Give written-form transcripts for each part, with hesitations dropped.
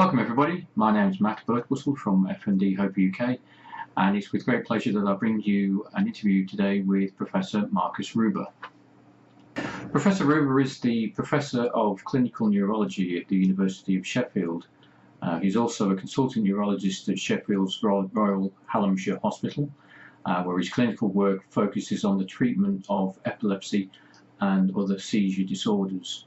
Welcome everybody, my name is Matt Birtwistle from FND Hope UK, and it's with great pleasure that I bring you an interview today with Professor Markus Reuber. Professor Reuber is the Professor of Clinical Neurology at the University of Sheffield. He's also a consultant neurologist at Sheffield's Royal Hallamshire Hospital, where his clinical work focuses on the treatment of epilepsy and other seizure disorders.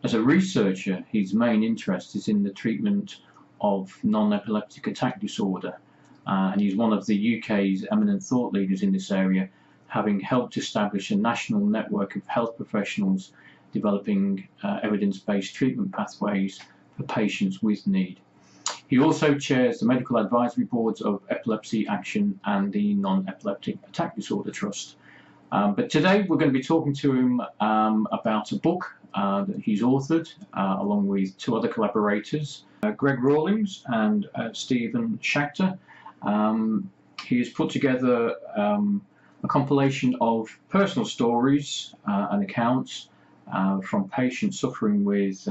As a researcher, his main interest is in the treatment of Non Epileptic Attack Disorder, and he's one of the UK's eminent thought leaders in this area, having helped establish a national network of health professionals developing evidence-based treatment pathways for patients with NEAD. He also chairs the medical advisory boards of Epilepsy Action and the Non Epileptic Attack Disorder Trust. But today we're going to be talking to him about a book that he's authored along with two other collaborators, Gregg Rawlings and Stephen Schachter. He has put together a compilation of personal stories and accounts from patients suffering with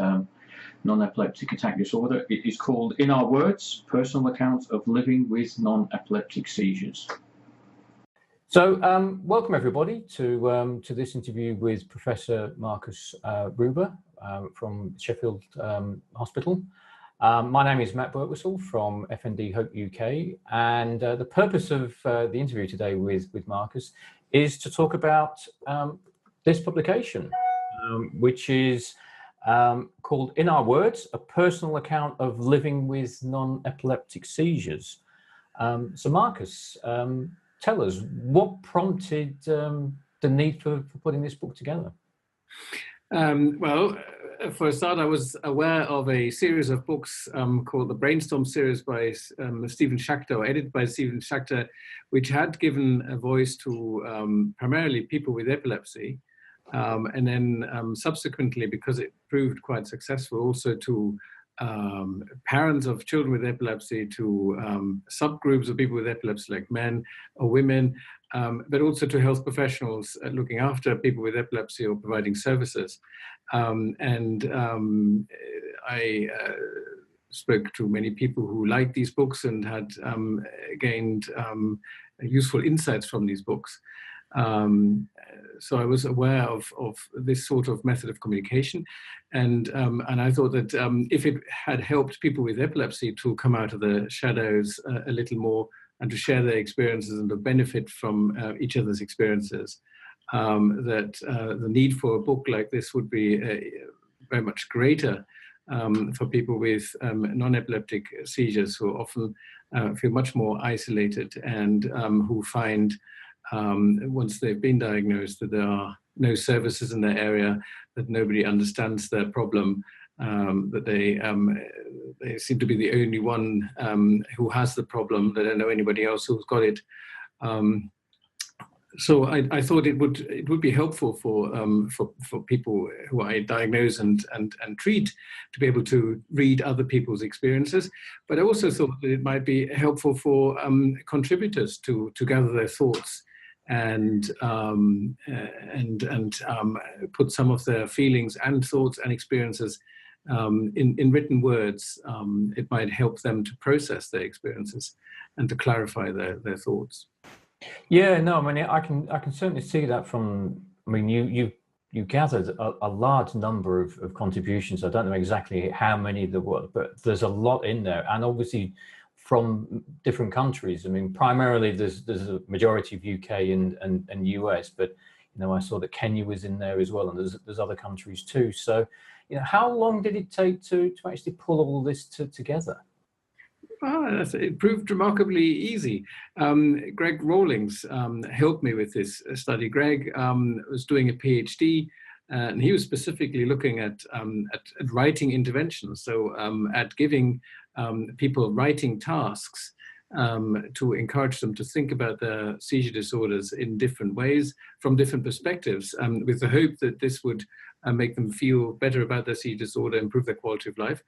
non-epileptic attack disorder. It is called, in our words, Personal Accounts of Living with Non-Epileptic Seizures. So welcome everybody to this interview with Professor Markus Reuber from Sheffield Hospital. My name is Matt Birtwistle from FND Hope UK, and the purpose of the interview today with Markus is to talk about this publication, which is called, in our words, A Personal Account of Living with Non-Epileptic Seizures. So Markus, tell us, what prompted the need for putting this book together? Well, for a start, I was aware of a series of books called the Brainstorm series by Stephen Schachter, or edited by Stephen Schachter, which had given a voice to primarily people with epilepsy, and then subsequently, because it proved quite successful, also to parents of children with epilepsy, to subgroups of people with epilepsy like men or women, but also to health professionals looking after people with epilepsy or providing services. I spoke to many people who liked these books and had gained useful insights from these books. So I was aware of this sort of method of communication, and I thought that if it had helped people with epilepsy to come out of the shadows a little more and to share their experiences and to benefit from each other's experiences, that the need for a book like this would be very much greater for people with non-epileptic seizures, who often feel much more isolated and who find once they've been diagnosed that there are no services in their area, that nobody understands their problem, that they seem to be the only one who has the problem. They don't know anybody else who's got it. So I thought it would be helpful for people who I diagnose and treat to be able to read other people's experiences. But I also thought that it might be helpful for contributors to gather their thoughts and put some of their feelings and thoughts and experiences in written words. It might help them to process their experiences and to clarify their thoughts. Yeah, no, I mean, I can certainly see that from. I mean, you gathered a large number of contributions. I don't know exactly how many there were, but there's a lot in there, and obviously from different countries. I mean, primarily there's a majority of UK and US, but you know, I saw that Kenya was in there as well, and there's other countries too. So, you know, how long did it take to actually pull all this together? It proved remarkably easy. Gregg Rawlings helped me with this study. Gregg was doing a PhD, and he was specifically looking at writing interventions, so at giving people writing tasks to encourage them to think about their seizure disorders in different ways, from different perspectives, with the hope that this would make them feel better about their seizure disorder, improve their quality of life.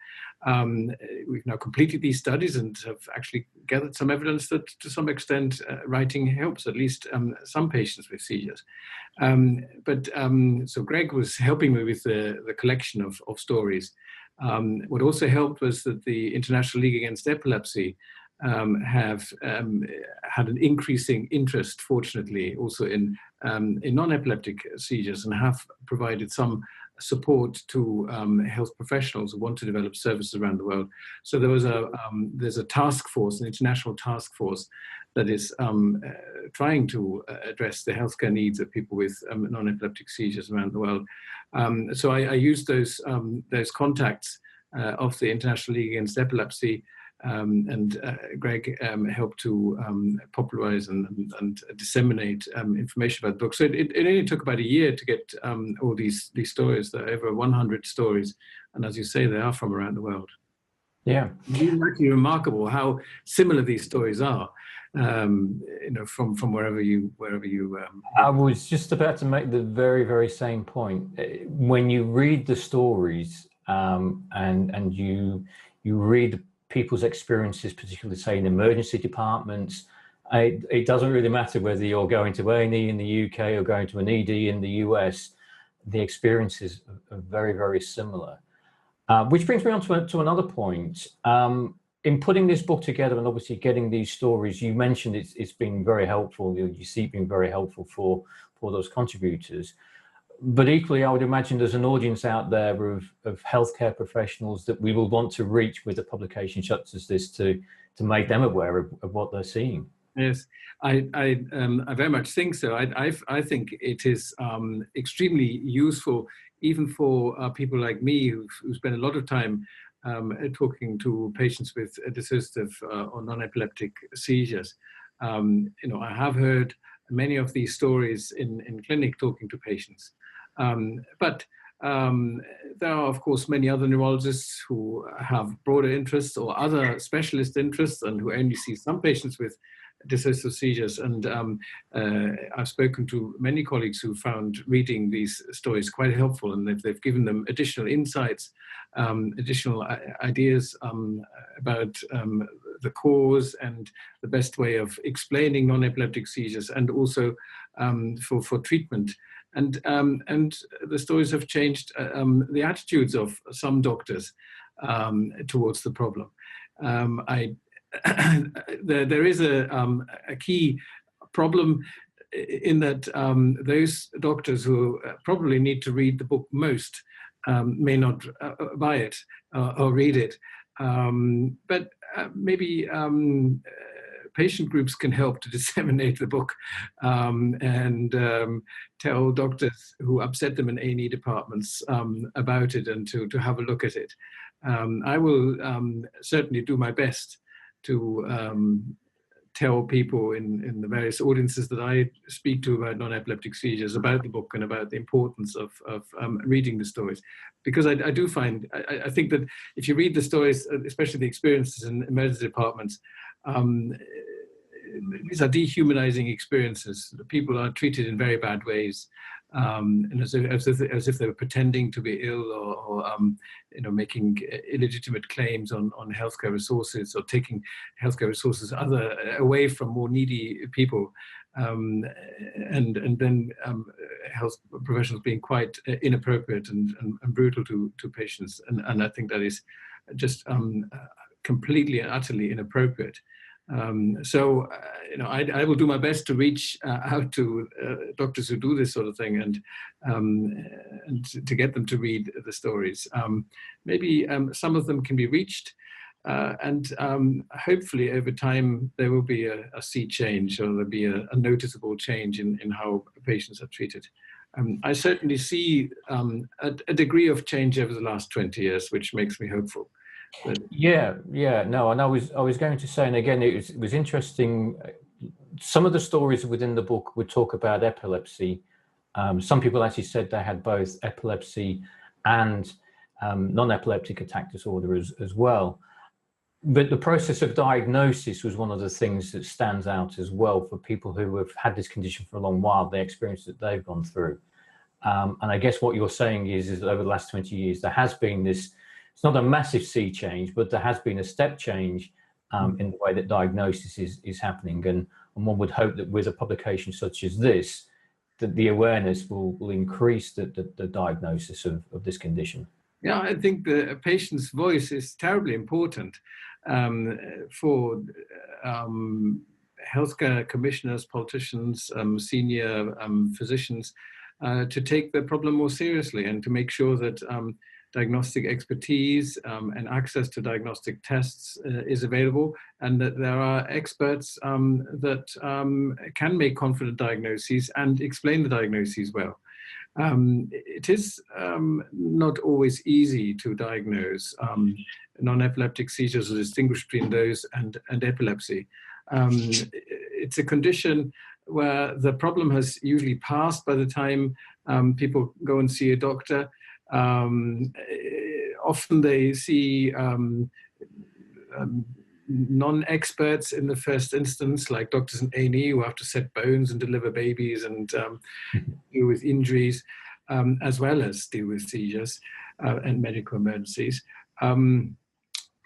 We've now completed these studies and have actually gathered some evidence that to some extent writing helps at least some patients with seizures. So Gregg was helping me with the collection of stories. What also helped was that the International League Against Epilepsy have had an increasing interest, fortunately, also in non-epileptic seizures, and have provided some support to health professionals who want to develop services around the world. So there's a task force, an international task force, that is trying to address the healthcare needs of people with non-epileptic seizures around the world. So I used those contacts of the International League Against Epilepsy, and Gregg helped to popularize and disseminate information about the book. So it only took about a year to get all these stories. There are over 100 stories, and as you say, they are from around the world. Yeah, it's actually remarkable how similar these stories are. From wherever you. I was just about to make the very, very same point. When you read the stories and you read people's experiences, particularly say in emergency departments, it doesn't really matter whether you're going to A&E in the UK or going to an ED in the US. The experiences are very, very similar. Which brings me on to another point. In putting this book together and obviously getting these stories, you mentioned it's been very helpful. You see it being very helpful for those contributors. But equally, I would imagine there's an audience out there of healthcare professionals that we will want to reach with a publication such as this to make them aware of what they're seeing. Yes, I very much think so. I think it is extremely useful, even for people like me who spend a lot of time talking to patients with dissociative or non-epileptic seizures. I have heard many of these stories in clinic talking to patients. But there are, of course, many other neurologists who have broader interests or other specialist interests and who only see some patients with dissociative seizures. And I've spoken to many colleagues who found reading these stories quite helpful, and they've given them additional insights, additional ideas about the cause and the best way of explaining non-epileptic seizures, and also for treatment. And the stories have changed the attitudes of some doctors towards the problem. There is a key problem in that those doctors who probably need to read the book most may not buy it or read it. But maybe patient groups can help to disseminate the book and tell doctors who upset them in A&E departments about it, and to have a look at it. I will certainly do my best to tell people in the various audiences that I speak to about non-epileptic seizures about the book and about the importance of reading the stories. Because I do find, I think that if you read the stories, especially the experiences in emergency departments, these are dehumanizing experiences. People are treated in very bad ways, and as if they were pretending to be ill, or making illegitimate claims on healthcare resources, or taking healthcare resources away from more needy people, and then health professionals being quite inappropriate and brutal to patients, and I think that is just completely and utterly inappropriate. So I will do my best to reach out to doctors who do this sort of thing, and to get them to read the stories. Maybe some of them can be reached, and hopefully over time there will be a sea change, or there'll be a noticeable change in how patients are treated. I certainly see a degree of change over the last 20 years, which makes me hopeful. Yeah, no, and I was going to say, and again, it was interesting. Some of the stories within the book would talk about epilepsy. Some people actually said they had both epilepsy and non-epileptic attack disorder as well. But the process of diagnosis was one of the things that stands out as well for people who have had this condition for a long while, the experience that they've gone through. And I guess what you're saying is that over the last 20 years, there has been this. It's not a massive sea change, but there has been a step change in the way that diagnosis is happening. And one would hope that with a publication such as this, that the awareness will increase the diagnosis of this condition. Yeah, I think the patient's voice is terribly important for healthcare commissioners, politicians, senior physicians to take the problem more seriously and to make sure that diagnostic expertise and access to diagnostic tests is available, and that there are experts that can make confident diagnoses and explain the diagnoses well. It is not always easy to diagnose non-epileptic seizures or distinguish between those and epilepsy. It's a condition where the problem has usually passed by the time people go and see a doctor. Often they see non-experts in the first instance, like doctors in A&E who have to set bones and deliver babies and deal with injuries, as well as deal with seizures and medical emergencies.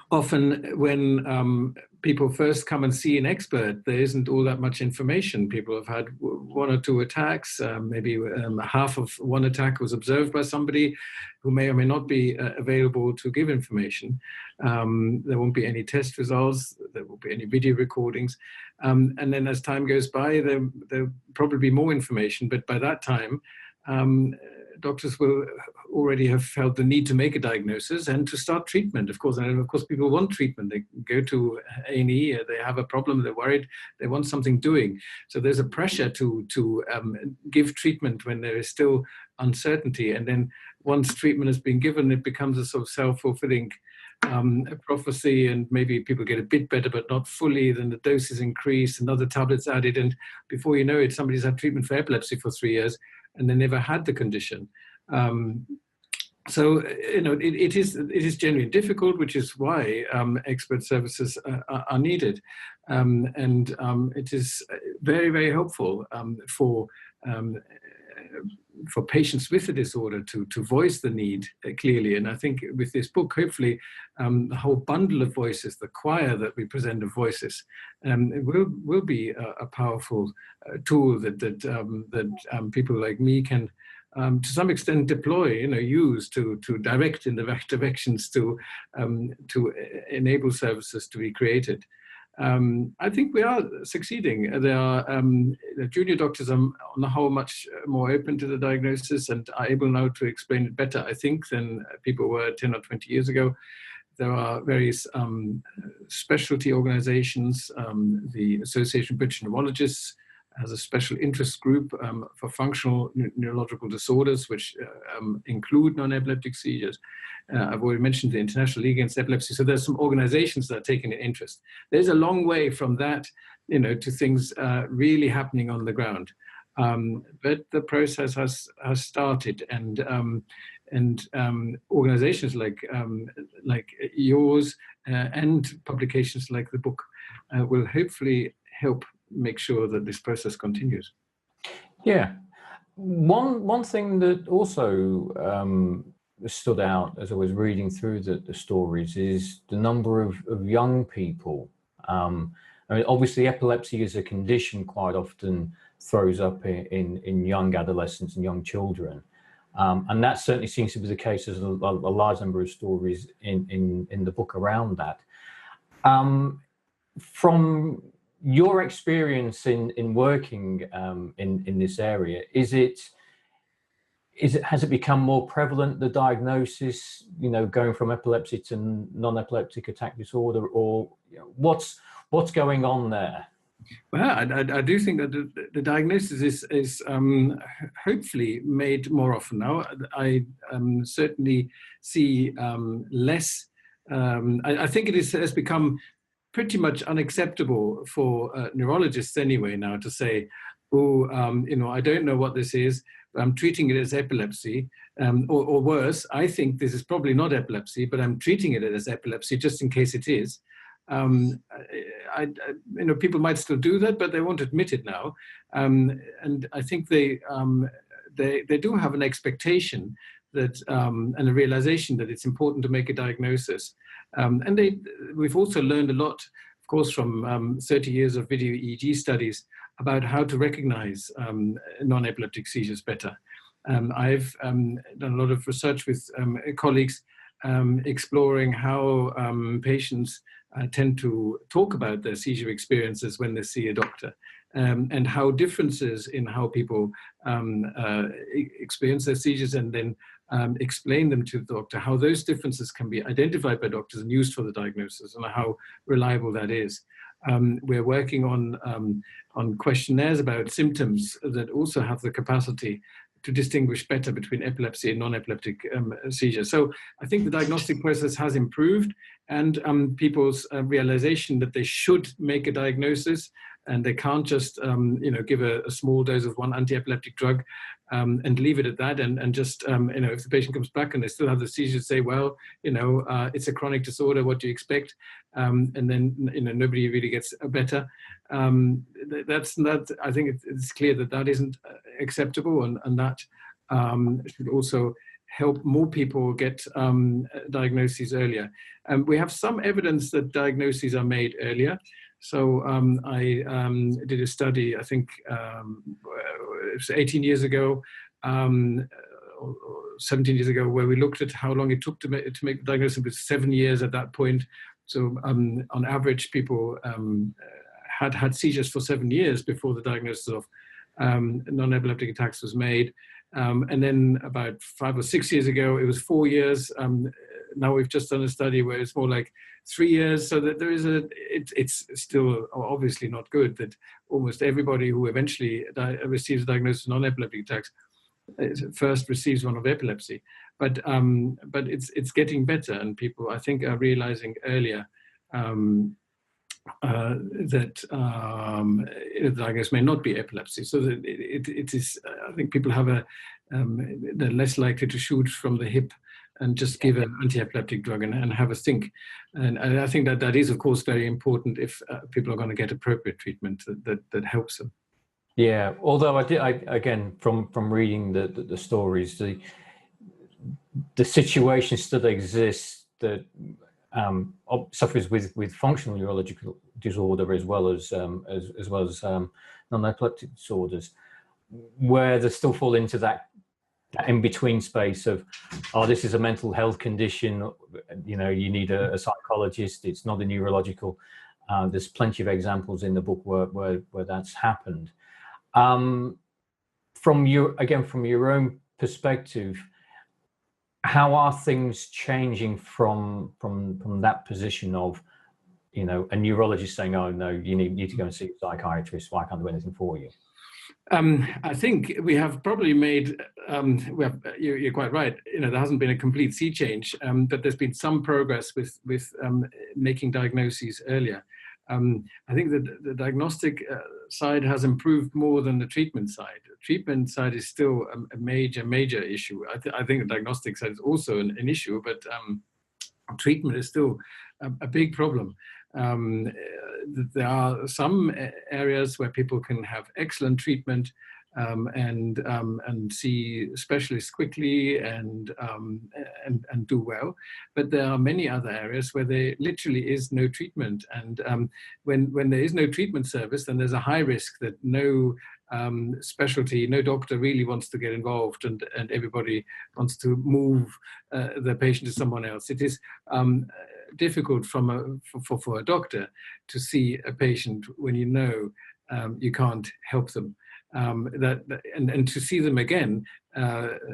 Often when people first come and see an expert, there isn't all that much information. People have had one or two attacks, maybe half of one attack was observed by somebody who may or may not be available to give information. There won't be any test results, there won't be any video recordings. And then as time goes by, there'll probably be more information, but by that time, doctors will already have felt the need to make a diagnosis and to start treatment, of course. And of course, people want treatment. They go to A&E, they have a problem, they're worried, they want something doing. So there's a pressure to give treatment when there is still uncertainty. And then once treatment has been given, it becomes a sort of self-fulfilling prophecy, and maybe people get a bit better, but not fully. Then the doses increase, another tablet's added, and before you know it, somebody's had treatment for epilepsy for 3 years, and they never had the condition. So it is genuinely difficult, which is why expert services are needed, and it is very, very helpful for patients with the disorder to voice the need clearly. And I think with this book, hopefully, the whole bundle of voices, the choir that we present of voices, will be a powerful tool that people like me can, to some extent, deploy, use to direct in the right directions to enable services to be created. I think we are succeeding. There are the junior doctors are on the whole much more open to the diagnosis and are able now to explain it better, I think, than people were 10 or 20 years ago. There are various specialty organizations. The Association of British Neurologists has a special interest group for functional neurological disorders, which include non-epileptic seizures. I've already mentioned the International League Against Epilepsy. So there's some organizations that are taking an interest. There's a long way from that, to things really happening on the ground. But the process has started, and organizations like yours and publications like the book will hopefully help make sure that this process continues. Yeah. One thing that also stood out as I was reading through the stories is the number of young people. I mean, obviously, epilepsy as a condition quite often throws up in young adolescents and young children. And that certainly seems to be the case. There's a large number of stories in the book around that. From your experience in working in this area, has it become more prevalent, the diagnosis, going from epilepsy to non-epileptic attack disorder, or what's going on there? Well, I do think that the diagnosis is hopefully made more often now. I certainly see less. I think it has become pretty much unacceptable for neurologists anyway now to say, oh, I don't know what this is, but I'm treating it as epilepsy, or worse, I think this is probably not epilepsy, but I'm treating it as epilepsy just in case it is. People might still do that, but they won't admit it now. And I think they do have an expectation that and a realization that it's important to make a diagnosis. And we've also learned a lot, of course, from 30 years of video EEG studies about how to recognize non-epileptic seizures better. I've done a lot of research with colleagues exploring how patients tend to talk about their seizure experiences when they see a doctor, and how differences in how people experience their seizures and then explain them to the doctor, how those differences can be identified by doctors and used for the diagnosis, and how reliable that is. We're working on questionnaires about symptoms that also have the capacity to distinguish better between epilepsy and non-epileptic seizures. So I think the diagnostic process has improved, and people's realization that they should make a diagnosis and they can't just give a small dose of one anti-epileptic drug and leave it at that, and just if the patient comes back and they still have the seizures, say, well, it's a chronic disorder, what do you expect? And then nobody really gets better. That's not, I think it's clear that that isn't acceptable, and that should also help more people get diagnoses earlier. We have some evidence that diagnoses are made earlier. So I did a study, I think it was 18 years ago, or 17 years ago, where we looked at how long it took to make the diagnosis. It was 7 years at that point. So on average, people had seizures for 7 years before the diagnosis of non-epileptic attacks was made. And then about 5 or 6 years ago, it was 4 years. Now we've just done a study where it's more like 3 years, so that there is it's still obviously not good that almost everybody who eventually receives a diagnosis of non-epileptic attacks first receives one of epilepsy. But it's getting better, and people, I think, are realizing earlier that the diagnosis may not be epilepsy. So that it is, I think people have they're less likely to shoot from the hip and just give an anti-epileptic drug and have a think. And I think that is, of course, very important if people are going to get appropriate treatment that helps them. Yeah, although I again, from reading the stories, the situation still exists that suffers with functional neurological disorder as well as non-epileptic disorders, where they still fall into that in-between space of, oh, this is a mental health condition, you need a psychologist, it's not a neurological. There's plenty of examples in the book where that's happened. From your own perspective, how are things changing from that position of, a neurologist saying, oh no, you need to go and see a psychiatrist, so I can't do anything for you? I think we have probably made, you're quite right, there hasn't been a complete sea change, but there's been some progress with making diagnoses earlier. I think that the diagnostic side has improved more than the treatment side. The treatment side is still a major issue. I think the diagnostic side is also an issue, but treatment is still a big problem. There are some areas where people can have excellent treatment and see specialists quickly and do well, but there are many other areas where there literally is no treatment. And when there is no treatment service, then there's a high risk that no specialty, no doctor really wants to get involved, and everybody wants to move the patient to someone else. It is difficult for a doctor to see a patient when you can't help them. And to see them again,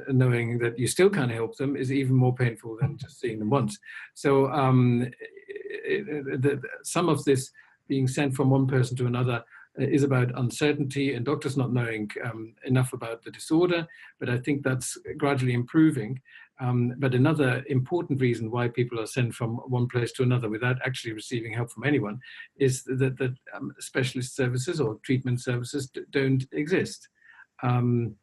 knowing that you still can't help them, is even more painful than just seeing them once. So some of this being sent from one person to another is about uncertainty and doctors not knowing enough about the disorder, but I think that's gradually improving. But another important reason why people are sent from one place to another without actually receiving help from anyone is that specialist services or treatment services don't exist. And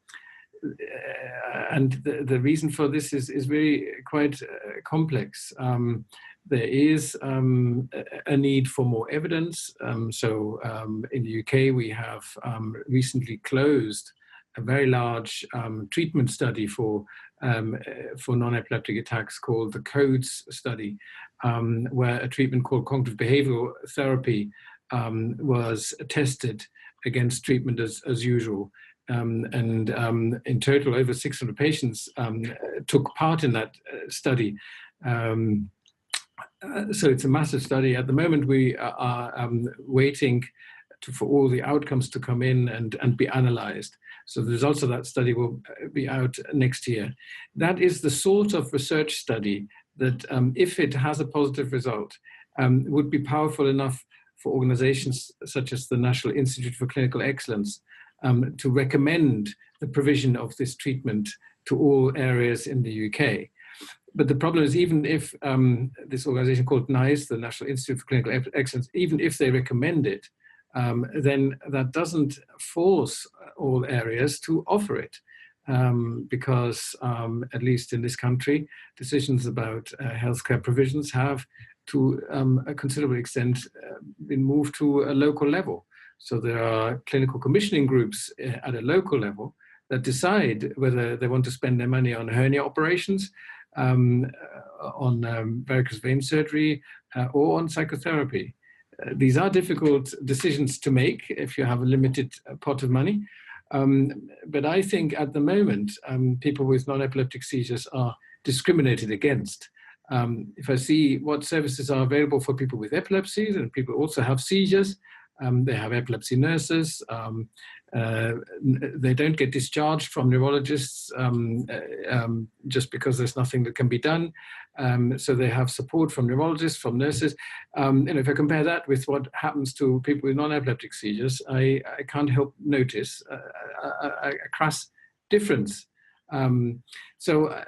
the reason for this is really quite complex. There is a need for more evidence. So in the UK, we have recently closed a very large treatment study for non-epileptic attacks called the CODES study, where a treatment called cognitive behavioral therapy was tested against treatment as usual. in total, over 600 patients took part in that study. So it's a massive study. At the moment, we are waiting for all the outcomes to come in and be analyzed. So the results of that study will be out next year. That is the sort of research study that, if it has a positive result, would be powerful enough for organizations such as the National Institute for Clinical Excellence to recommend the provision of this treatment to all areas in the UK. But the problem is, even if this organization called NICE, the National Institute for Clinical Excellence, even if they recommend it, then that doesn't force all areas to offer it. Because, at least in this country, decisions about healthcare provisions have, to a considerable extent, been moved to a local level. So there are clinical commissioning groups at a local level that decide whether they want to spend their money on hernia operations, on varicose vein surgery, or on psychotherapy. These are difficult decisions to make if you have a limited pot of money. But I think at the moment, people with non-epileptic seizures are discriminated against. If I see what services are available for people with epilepsies, and people also have seizures, they have epilepsy nurses, they don't get discharged from neurologists just because there's nothing that can be done. So they have support from neurologists, from nurses. And if I compare that with what happens to people with non-epileptic seizures, I can't help notice a crass difference. So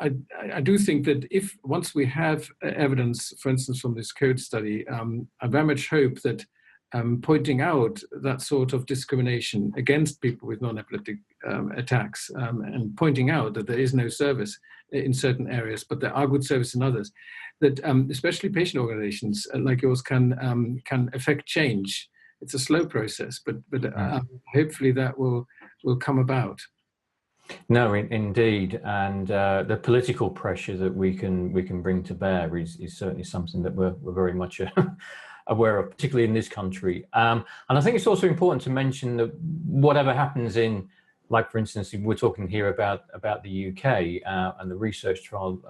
I do think that if once we have evidence, for instance, from this code study, I very much hope that pointing out that sort of discrimination against people with non-epileptic attacks, and pointing out that there is no service in certain areas, but there are good services in others, that especially patient organizations like yours can affect change. It's a slow process, but hopefully that will come about. No, indeed, and the political pressure that we can bring to bear is certainly something that we're very much aware of, particularly in this country. And I think it's also important to mention that whatever happens in, like for instance, we're talking here about the UK and the research trial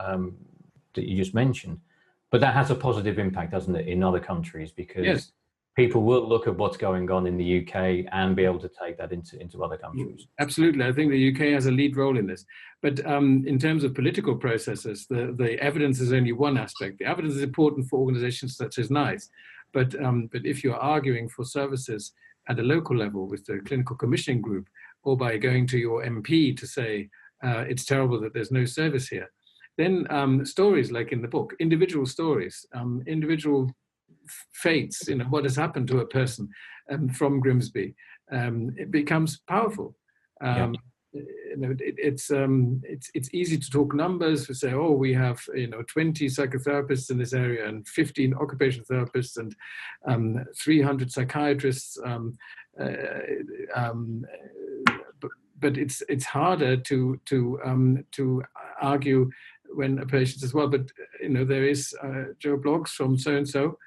that you just mentioned, but that has a positive impact, doesn't it, in other countries, because yes, people will look at what's going on in the UK and be able to take that into other countries. Absolutely. I think the UK has a lead role in this. But in terms of political processes, the evidence is only one aspect. The evidence is important for organizations such as NICE. But if you're arguing for services at a local level with the clinical commissioning group, or by going to your MP to say, it's terrible that there's no service here, then stories like in the book, individual stories, individual fates, what has happened to a person from Grimsby, it becomes powerful. Yeah. It's easy to talk numbers. We say, oh, we have 20 psychotherapists in this area and 15 occupational therapists and 300 psychiatrists. But it's harder to argue when a patient says, well, but there is Joe Bloggs from so and so.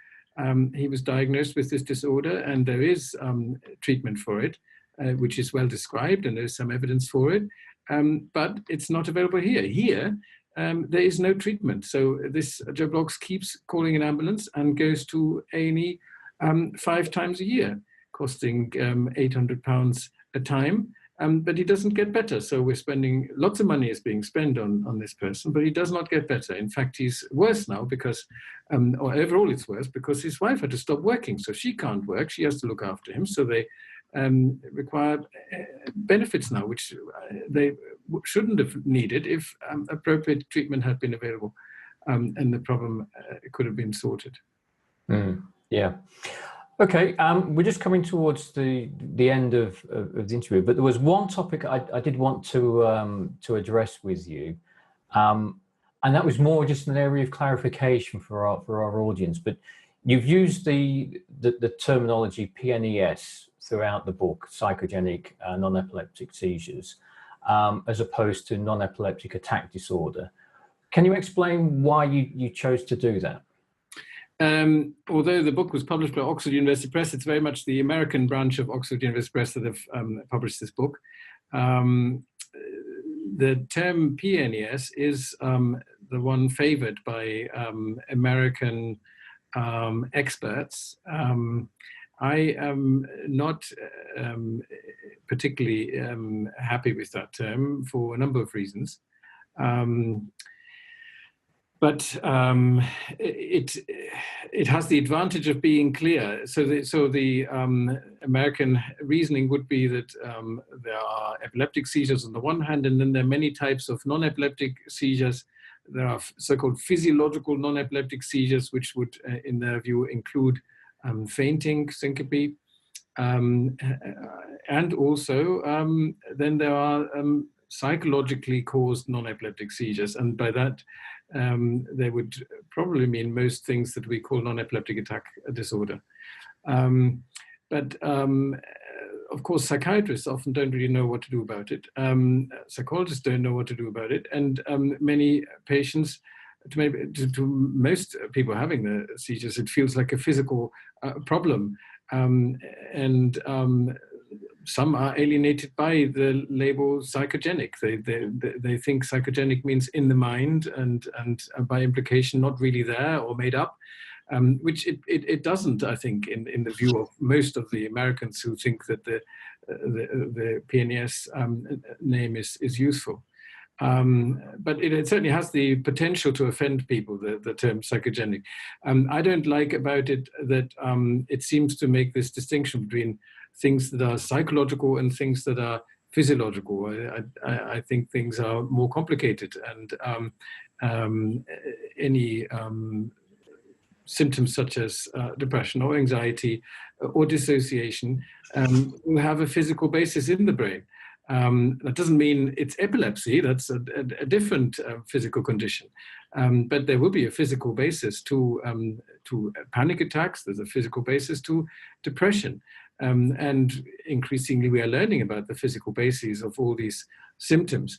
He was diagnosed with this disorder, and there is treatment for it, which is well described, and there's some evidence for it, but it's not available here. Here, there is no treatment. So this Joe Bloggs keeps calling an ambulance and goes to A&E 5 times a year, costing £800 a time. But he doesn't get better. So we're spending, lots of money is being spent on this person, but he does not get better. In fact, he's worse now because, or overall it's worse because his wife had to stop working. So she can't work, she has to look after him. So they require benefits now, which they shouldn't have needed if appropriate treatment had been available, and the problem could have been sorted. Yeah. Okay, we're just coming towards the end of the interview, but there was one topic I did want to address with you, and that was more just an area of clarification for our audience. But you've used the terminology PNES throughout the book, psychogenic non-epileptic seizures, as opposed to non-epileptic attack disorder. Can you explain why you chose to do that? Although the book was published by Oxford University Press, it's very much the American branch of Oxford University Press that have published this book. The term PNES is the one favored by American experts. I am not particularly happy with that term for a number of reasons. But it has the advantage of being clear. So the American reasoning would be that there are epileptic seizures on the one hand, and then there are many types of non-epileptic seizures. There are so-called physiological non-epileptic seizures, which would, in their view, include fainting, syncope, and also then there are psychologically caused non-epileptic seizures, and by that they would probably mean most things that we call non-epileptic attack disorder. But of course, psychiatrists often don't really know what to do about it. Psychologists don't know what to do about it, and many patients, to most people having the seizures, it feels like a physical problem, and some are alienated by the label psychogenic. They think psychogenic means in the mind, and by implication not really there or made up, which it doesn't, I think, in the view of most of the Americans who think that the PNES name is useful. But it certainly has the potential to offend people, the term psychogenic. I don't like about it that it seems to make this distinction between things that are psychological and things that are physiological. I think things are more complicated, and any symptoms such as depression or anxiety or dissociation will have a physical basis in the brain. That doesn't mean it's epilepsy. That's a different physical condition. But there will be a physical basis to panic attacks. There's a physical basis to depression. And increasingly, we are learning about the physical bases of all these symptoms.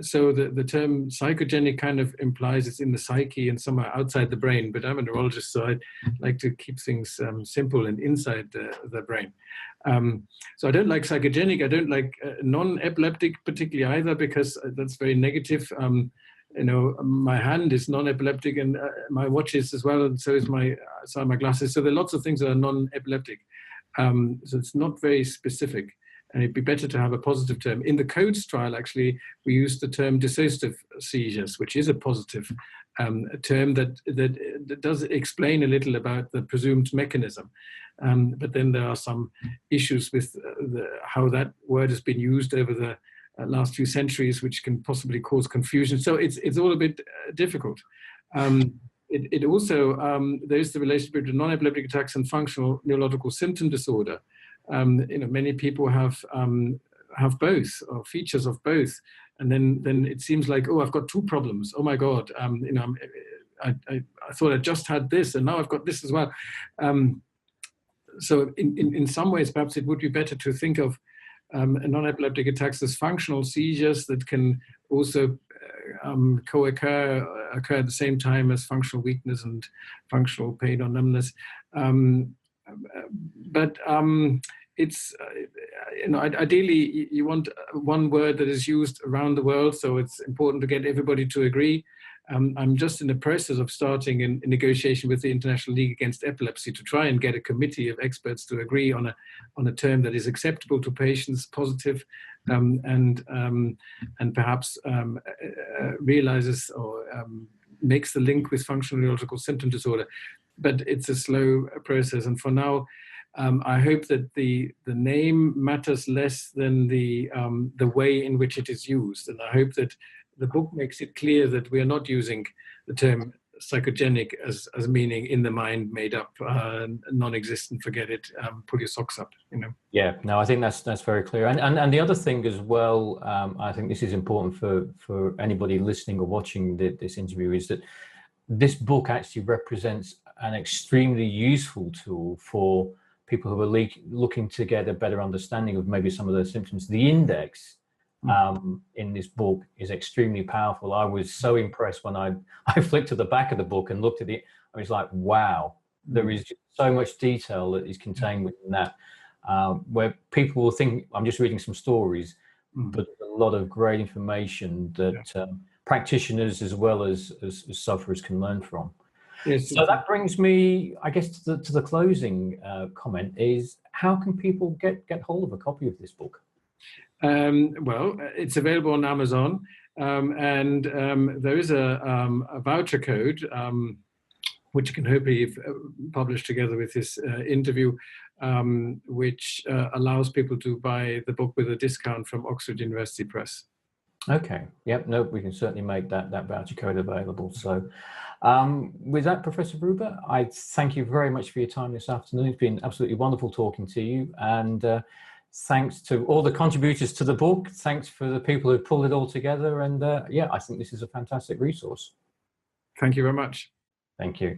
So the term psychogenic kind of implies it's in the psyche and somewhere outside the brain. But I'm a neurologist, so I like to keep things simple and inside the brain. So I don't like psychogenic. I don't like non-epileptic particularly either, because that's very negative. You know, my hand is non-epileptic, and my watch is as well, and so is my glasses. So there are lots of things that are non-epileptic. So it's not very specific, and it'd be better to have a positive term. In the CODES trial, actually, we used the term dissociative seizures, which is a positive term that does explain a little about the presumed mechanism. But then there are some issues with how that word has been used over the last few centuries, which can possibly cause confusion. So it's all a bit difficult. It also, there's the relationship between non-epileptic attacks and functional neurological symptom disorder. You know, many people have both, or features of both, and then it seems like, oh, I've got two problems. Oh my God, you know, I thought I just had this, and now I've got this as well. So in some ways, perhaps it would be better to think of non-epileptic attacks as functional seizures that can also occur at the same time as functional weakness and functional pain or numbness. But it's, you know, ideally you want one word that is used around the world, so it's important to get everybody to agree. I'm just in the process of starting a negotiation with the International League Against Epilepsy to try and get a committee of experts to agree on a term that is acceptable to patients, positive, and perhaps realizes or makes the link with functional neurological symptom disorder. But it's a slow process, and for now, I hope that the name matters less than the way in which it is used, and I hope that the book makes it clear that we are not using the term psychogenic as meaning in the mind, made up, non-existent, forget it, pull your socks up, you know. Yeah, no, I think that's very clear. And the other thing as well, I think this is important for anybody listening or watching this interview, is that this book actually represents an extremely useful tool for people who are looking to get a better understanding of maybe some of those symptoms. The index in this book is extremely powerful. I was so impressed when I flipped to the back of the book and looked at it. I was like, wow, there is so much detail that is contained within that, where people will think I'm just reading some stories, but a lot of great information that practitioners as well as sufferers can learn from. Yes. So that brings me, I guess, to the closing comment is, how can people get hold of a copy of this book? Well, it's available on Amazon, and there is a voucher code, which you can hopefully publish together with this interview, which allows people to buy the book with a discount from Oxford University Press. Okay. Yep. No, we can certainly make that voucher code available. So with that, Professor Reuber, I thank you very much for your time this afternoon. It's been absolutely wonderful talking to you. And thanks to all the contributors to the book. Thanks for the people who pulled it all together. And yeah, I think this is a fantastic resource. Thank you very much. Thank you.